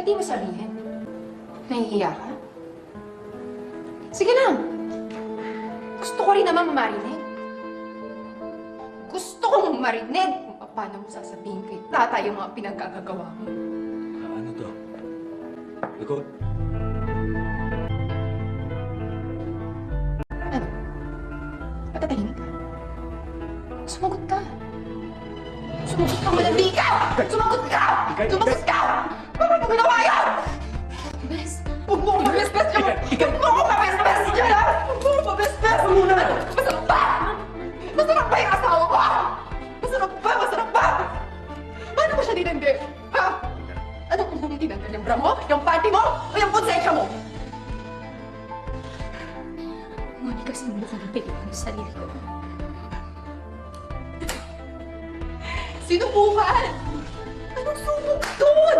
di mo sabihin? Nahihiya ka? Sige lang. Gusto ko rin naman marinig. Gusto kong marinig kung paano mo sasabihin kay tata yung mga pinagkagagawa mo. Ano to? Ikaw? Ano? Patatahimik ka? Sumagot ka. Sumagot ka, malandi ka! Sumagot ka! Sumagot ka! Bakit mo ginawa yan? Bes, huwag mo akong mabes-bes dyan! Huwag mo akong mabes-bes dyan, ha! Huwag mo akong mabes-bes! Muna! Masarap ba? Masarap ba yung asawa ko? Masarap ba? Masarap ba? Paano mo siya dinandi? Ha? Anong unang tinanggal? Yung bra mo? Yung panty mo? O yung konsensya mo? Monica, sinubukan ng pilihan sa sarili ko. Sinubukan! Anong subok doon?